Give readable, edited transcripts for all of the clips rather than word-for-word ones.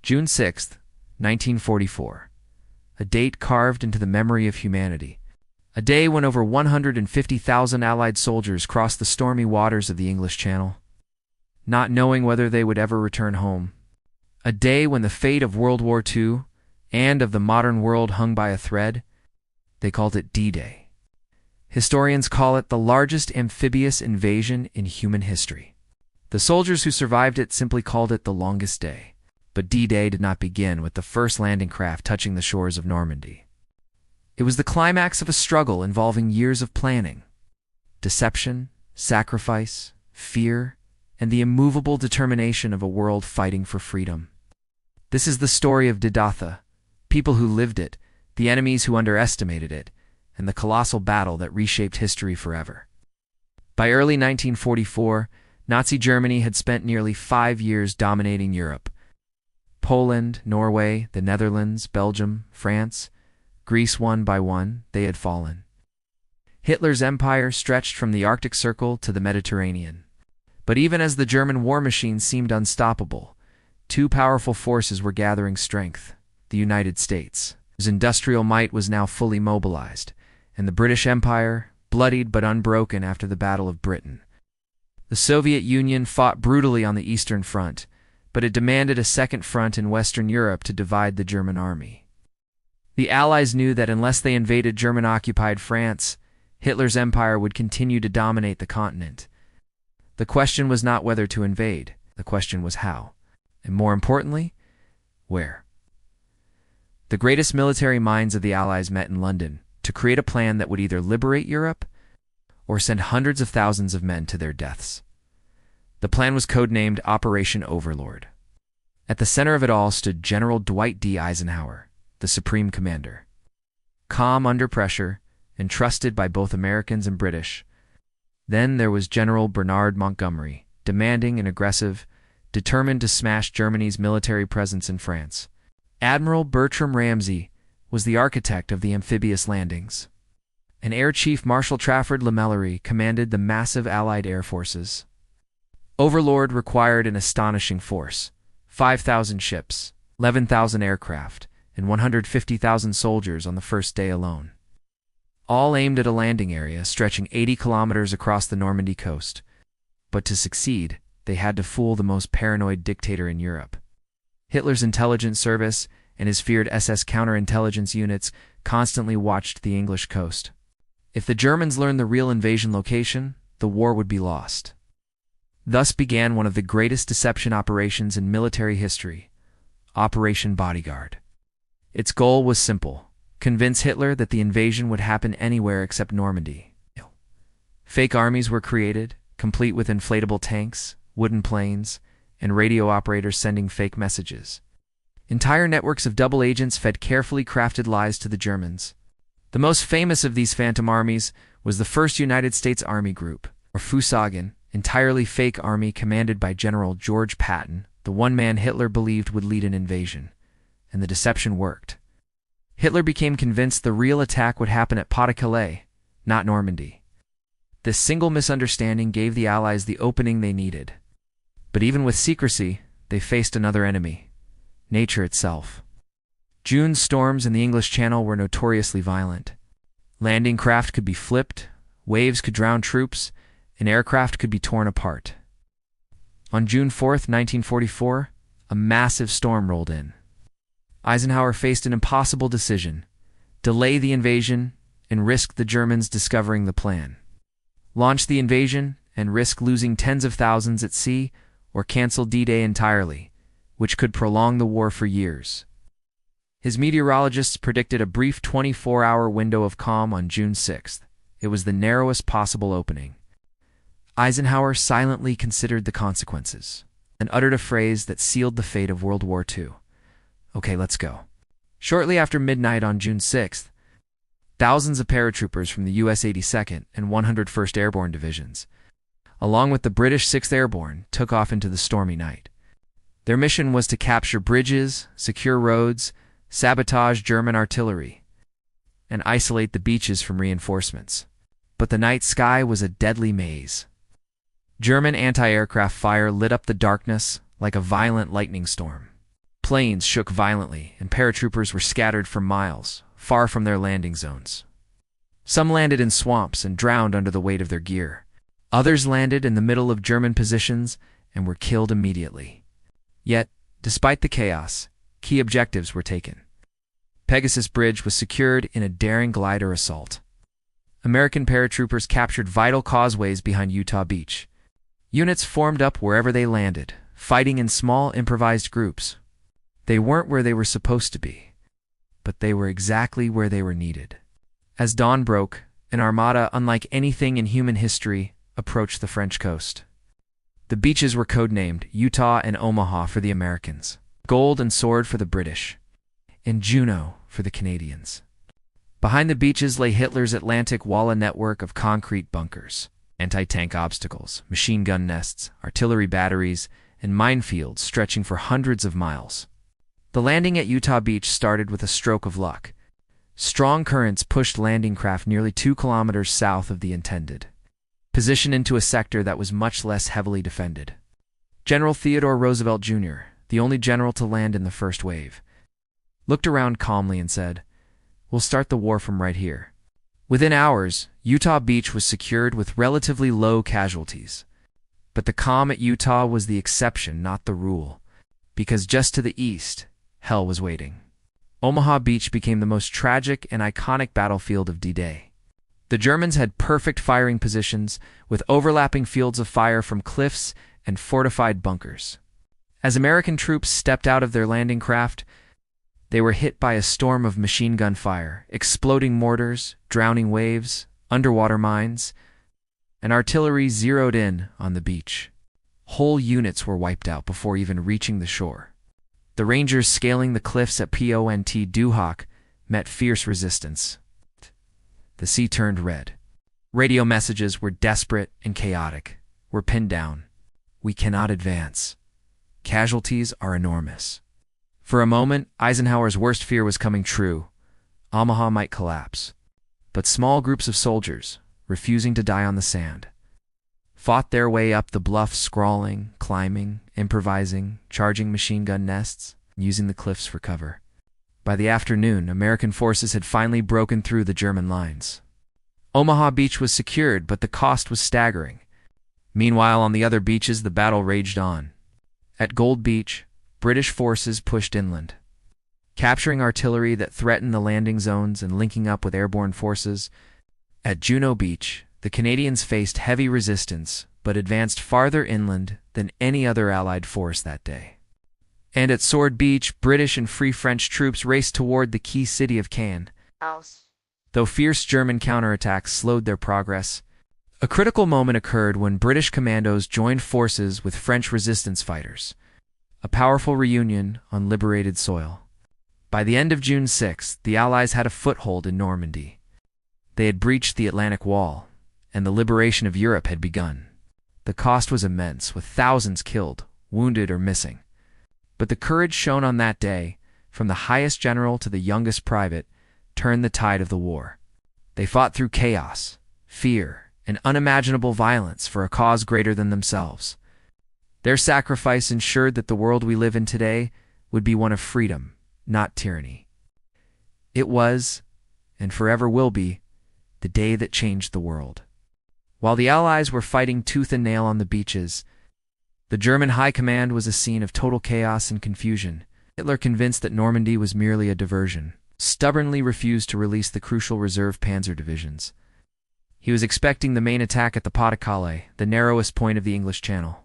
June 6, 1944. A date carved into the memory of humanity. A day when over 150,000 Allied soldiers crossed the stormy waters of the English Channel, not knowing whether they would ever return home. A day when the fate of World War II and of the modern world hung by a thread. They called it D-Day. Historians call it the largest amphibious invasion in human history. The soldiers who survived it simply called it the longest day. But D-Day did not begin with the first landing craft touching the shores of Normandy. It was the climax of a struggle involving years of planning, deception, sacrifice, fear, and the immovable determination of a world fighting for freedom. This is the story of Didatha, people who lived it, the enemies who underestimated it, and the colossal battle that reshaped history forever. By early 1944, Nazi Germany had spent nearly 5 years dominating Europe. Poland, Norway, the Netherlands, Belgium, France, Greece, one by one, they had fallen. Hitler's empire stretched from the Arctic Circle to the Mediterranean. But even as the German war machine seemed unstoppable, two powerful forces were gathering strength: the United States, whose industrial might was now fully mobilized, and the British Empire, bloodied but unbroken after the Battle of Britain. The Soviet Union fought brutally on the Eastern Front, but it demanded a second front in Western Europe to divide the German army. The Allies knew that unless they invaded German-occupied France, Hitler's empire would continue to dominate the continent. The question was not whether to invade, the question was how, and more importantly, where. The greatest military minds of the Allies met in London to create a plan that would either liberate Europe or send hundreds of thousands of men to their deaths. The plan was codenamed Operation Overlord. At the center of it all stood General Dwight D. Eisenhower, the supreme commander. Calm under pressure, and trusted by both Americans and British. Then there was General Bernard Montgomery, demanding and aggressive, determined to smash Germany's military presence in France. Admiral Bertram Ramsay was the architect of the amphibious landings. And Air Chief Marshal Trafford Lemellery commanded the massive Allied air forces. Overlord required an astonishing force: 5,000 ships, 11,000 aircraft, and 150,000 soldiers on the first day alone. All aimed at a landing area stretching 80 kilometers across the Normandy coast. But to succeed, they had to fool the most paranoid dictator in Europe. Hitler's intelligence service and his feared SS counterintelligence units constantly watched the English coast. If the Germans learned the real invasion location, the war would be lost. Thus began one of the greatest deception operations in military history, Operation Bodyguard. Its goal was simple: convince Hitler that the invasion would happen anywhere except Normandy. Fake armies were created, complete with inflatable tanks, wooden planes, and radio operators sending fake messages. Entire networks of double agents fed carefully crafted lies to the Germans. The most famous of these phantom armies was the 1st United States Army Group, or Fusagen, entirely fake army commanded by General George Patton, the one man Hitler believed would lead an invasion. And the deception worked. Hitler became convinced the real attack would happen at Pas-de-Calais, not Normandy. This single misunderstanding gave the Allies the opening they needed. But even with secrecy, they faced another enemy: nature itself. June's storms in the English Channel were notoriously violent. Landing craft could be flipped, waves could drown troops, and aircraft could be torn apart. On June 4, 1944, a massive storm rolled in. Eisenhower faced an impossible decision: delay the invasion and risk the Germans discovering the plan. Launch the invasion and risk losing tens of thousands at sea, or cancel D-Day entirely, which could prolong the war for years. His meteorologists predicted a brief 24-hour window of calm on June 6th. It was the narrowest possible opening. Eisenhower silently considered the consequences and uttered a phrase that sealed the fate of World War II. "Okay, let's go." Shortly after midnight on June 6th, thousands of paratroopers from the U.S. 82nd and 101st Airborne Divisions, along with the British 6th Airborne, took off into the stormy night. Their mission was to capture bridges, secure roads, sabotage German artillery, and isolate the beaches from reinforcements. But the night sky was a deadly maze. German anti-aircraft fire lit up the darkness like a violent lightning storm. Planes shook violently, and paratroopers were scattered for miles, far from their landing zones. Some landed in swamps and drowned under the weight of their gear. Others landed in the middle of German positions and were killed immediately. Yet, despite the chaos, key objectives were taken. Pegasus Bridge was secured in a daring glider assault. American paratroopers captured vital causeways behind Utah Beach. Units formed up wherever they landed, fighting in small improvised groups. They weren't where they were supposed to be, but they were exactly where they were needed. As dawn broke, an armada unlike anything in human history approached the French coast. The beaches were codenamed Utah and Omaha for the Americans, Gold and Sword for the British, and Juno for the Canadians. Behind the beaches lay Hitler's Atlantic Wall, a network of concrete bunkers, anti-tank obstacles, machine gun nests, artillery batteries, and minefields stretching for hundreds of miles. The landing at Utah Beach started with a stroke of luck. Strong currents pushed landing craft nearly 2 kilometers south of the intended position into a sector that was much less heavily defended. General Theodore Roosevelt Jr., the only general to land in the first wave, looked around calmly and said, "We'll start the war from right here." Within hours, Utah Beach was secured with relatively low casualties. But the calm at Utah was the exception, not the rule, because just to the east, hell was waiting. Omaha Beach became the most tragic and iconic battlefield of D-Day. The Germans had perfect firing positions, with overlapping fields of fire from cliffs and fortified bunkers. As American troops stepped out of their landing craft, they were hit by a storm of machine gun fire, exploding mortars, drowning waves, underwater mines, and artillery zeroed in on the beach. Whole units were wiped out before even reaching the shore. The Rangers scaling the cliffs at Point Duhawk met fierce resistance. The sea turned red. Radio messages were desperate and chaotic. "We're pinned down. We cannot advance. Casualties are enormous." For a moment, Eisenhower's worst fear was coming true. Omaha might collapse. But small groups of soldiers, refusing to die on the sand, fought their way up the bluff, scrawling, climbing, improvising, charging machine gun nests, using the cliffs for cover. By the afternoon, American forces had finally broken through the German lines. Omaha Beach was secured, but the cost was staggering. Meanwhile, on the other beaches, the battle raged on. At Gold Beach, British forces pushed inland, capturing artillery that threatened the landing zones and linking up with airborne forces. At Juno Beach, the Canadians faced heavy resistance but advanced farther inland than any other Allied force that day. And at Sword Beach, British and Free French troops raced toward the key city of Caen. Though fierce German counterattacks slowed their progress, a critical moment occurred when British commandos joined forces with French resistance fighters, a powerful reunion on liberated soil. By the end of June 6th, the Allies had a foothold in Normandy. They had breached the Atlantic Wall, and the liberation of Europe had begun. The cost was immense, with thousands killed, wounded, or missing. But the courage shown on that day, from the highest general to the youngest private, turned the tide of the war. They fought through chaos, fear, and unimaginable violence for a cause greater than themselves. Their sacrifice ensured that the world we live in today would be one of freedom, not tyranny. It was, and forever will be, the day that changed the world. While the Allies were fighting tooth and nail on the beaches, the German high command was a scene of total chaos and confusion. Hitler, convinced that Normandy was merely a diversion, stubbornly refused to release the crucial reserve panzer divisions. He was expecting the main attack at the Pas-de-Calais, the narrowest point of the English Channel.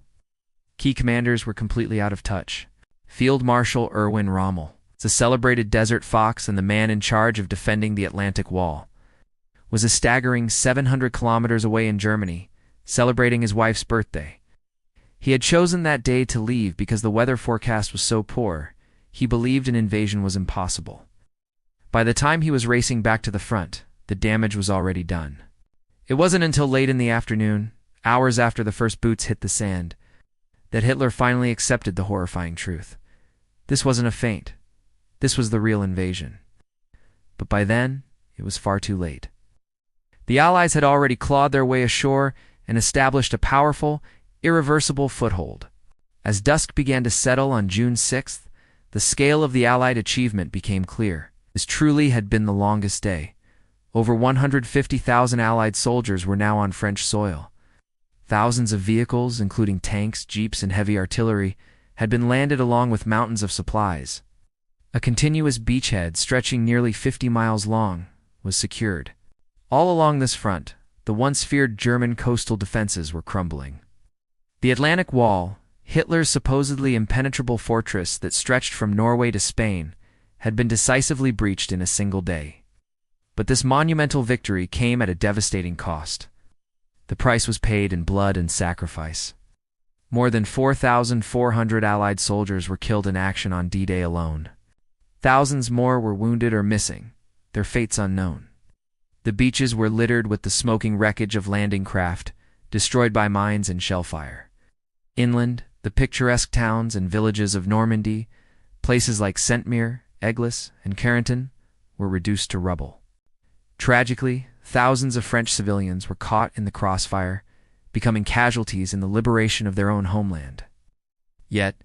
Key commanders were completely out of touch. Field Marshal Erwin Rommel, the celebrated Desert Fox and the man in charge of defending the Atlantic Wall, was a staggering 700 kilometers away in Germany, celebrating his wife's birthday. He had chosen that day to leave because the weather forecast was so poor, he believed an invasion was impossible. By the time he was racing back to the front, the damage was already done. It wasn't until late in the afternoon, hours after the first boots hit the sand, that Hitler finally accepted the horrifying truth. This wasn't a feint. This was the real invasion. But by then, it was far too late. The Allies had already clawed their way ashore and established a powerful, irreversible foothold. As dusk began to settle on June 6th, The scale of the Allied achievement became clear. This truly had been the longest day. Over 150,000 Allied soldiers were now on French soil. Thousands of vehicles, including tanks, jeeps, and heavy artillery, had been landed along with mountains of supplies. A continuous beachhead stretching nearly 50 miles long was secured. All along this front, the once feared German coastal defenses were crumbling. The Atlantic Wall, Hitler's supposedly impenetrable fortress that stretched from Norway to Spain, had been decisively breached in a single day. But this monumental victory came at a devastating cost. The price was paid in blood and sacrifice. More than 4,400 Allied soldiers were killed in action on D-Day alone. Thousands more were wounded or missing, their fates unknown. The beaches were littered with the smoking wreckage of landing craft, destroyed by mines and shellfire. Inland, the picturesque towns and villages of Normandy, places like Saint-Mere, Eglis, and Carentan, were reduced to rubble. Tragically, thousands of French civilians were caught in the crossfire, becoming casualties in the liberation of their own homeland. Yet,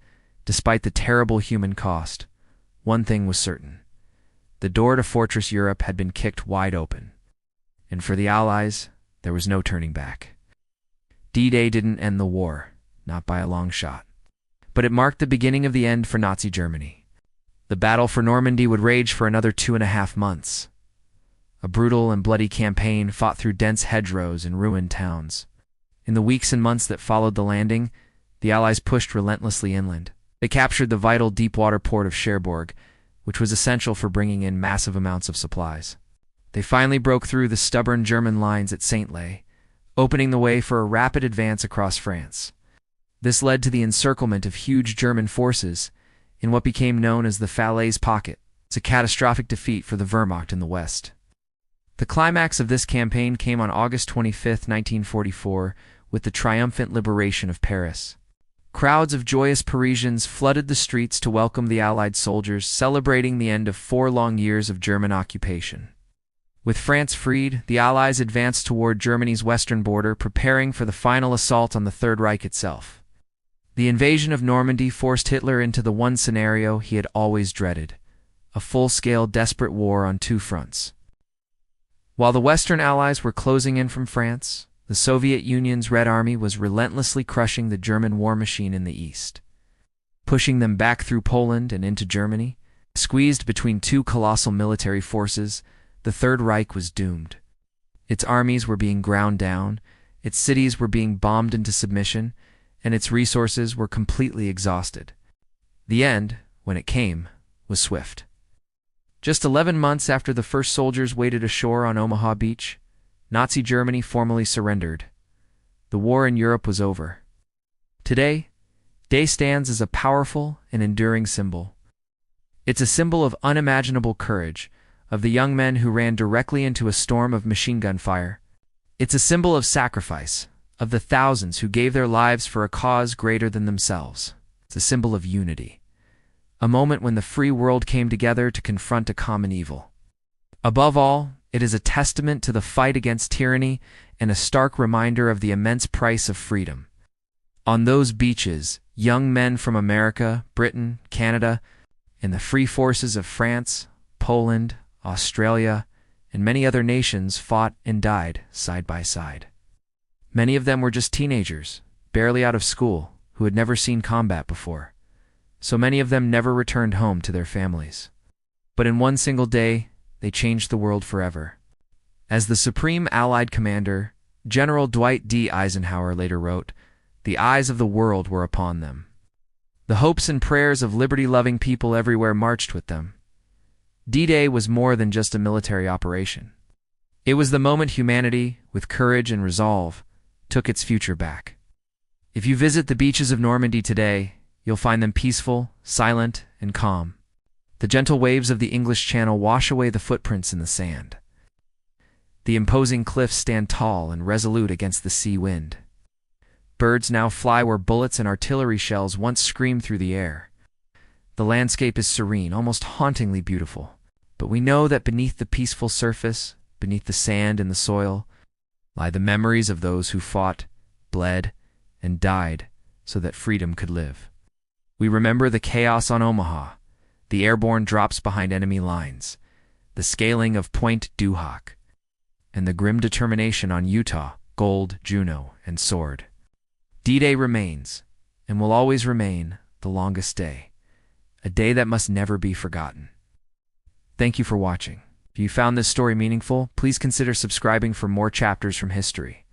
despite the terrible human cost, one thing was certain. The door to Fortress Europe had been kicked wide open. And for the Allies, there was no turning back. D-Day didn't end the war, not by a long shot. But it marked the beginning of the end for Nazi Germany. The battle for Normandy would rage for another 2.5 months. A brutal and bloody campaign fought through dense hedgerows and ruined towns. In the weeks and months that followed the landing, the Allies pushed relentlessly inland. They captured the vital deep-water port of Cherbourg, which was essential for bringing in massive amounts of supplies. They finally broke through the stubborn German lines at Saint-Lay, opening the way for a rapid advance across France. This led to the encirclement of huge German forces in what became known as the Falaise Pocket. It's a catastrophic defeat for the Wehrmacht in the West. The climax of this campaign came on August 25, 1944, with the triumphant liberation of Paris. Crowds of joyous Parisians flooded the streets to welcome the Allied soldiers, celebrating the end of 4 long years of German occupation. With France freed, the Allies advanced toward Germany's western border, preparing for the final assault on the Third Reich itself. The invasion of Normandy forced Hitler into the one scenario he had always dreaded: a full-scale, desperate war on 2 fronts. While the Western Allies were closing in from France, the Soviet Union's Red Army was relentlessly crushing the German war machine in the east. Pushing them back through Poland and into Germany, squeezed between 2 colossal military forces, the Third Reich was doomed. Its armies were being ground down, its cities were being bombed into submission, and its resources were completely exhausted. The end, when it came, was swift. Just 11 months after the first soldiers waded ashore on Omaha Beach, Nazi Germany formally surrendered. The war in Europe was over. Today, Day stands as a powerful and enduring symbol. It's a symbol of unimaginable courage, of the young men who ran directly into a storm of machine gun fire. It's a symbol of sacrifice, of the thousands who gave their lives for a cause greater than themselves. It's a symbol of unity, a moment when the free world came together to confront a common evil. Above all, it is a testament to the fight against tyranny and a stark reminder of the immense price of freedom. On those beaches, young men from America, Britain, Canada, and the free forces of France, Poland, Australia, and many other nations fought and died side by side. Many of them were just teenagers, barely out of school, who had never seen combat before. So many of them never returned home to their families. But in one single day, they changed the world forever. As the Supreme Allied Commander, General Dwight D. Eisenhower later wrote, "The eyes of the world were upon them. The hopes and prayers of liberty-loving people everywhere marched with them." D-Day was more than just a military operation. It was the moment humanity, with courage and resolve, took its future back. If you visit the beaches of Normandy today, you'll find them peaceful, silent, and calm. The gentle waves of the English Channel wash away the footprints in the sand. The imposing cliffs stand tall and resolute against the sea wind. Birds now fly where bullets and artillery shells once screamed through the air. The landscape is serene, almost hauntingly beautiful. But we know that beneath the peaceful surface, beneath the sand and the soil, lie the memories of those who fought, bled, and died so that freedom could live. We remember the chaos on Omaha, the airborne drops behind enemy lines, the scaling of Point Duhok, and the grim determination on Utah, Gold, Juno, and Sword. D-Day remains, and will always remain, the longest day, a day that must never be forgotten. Thank you for watching. If you found this story meaningful, please consider subscribing for more chapters from history.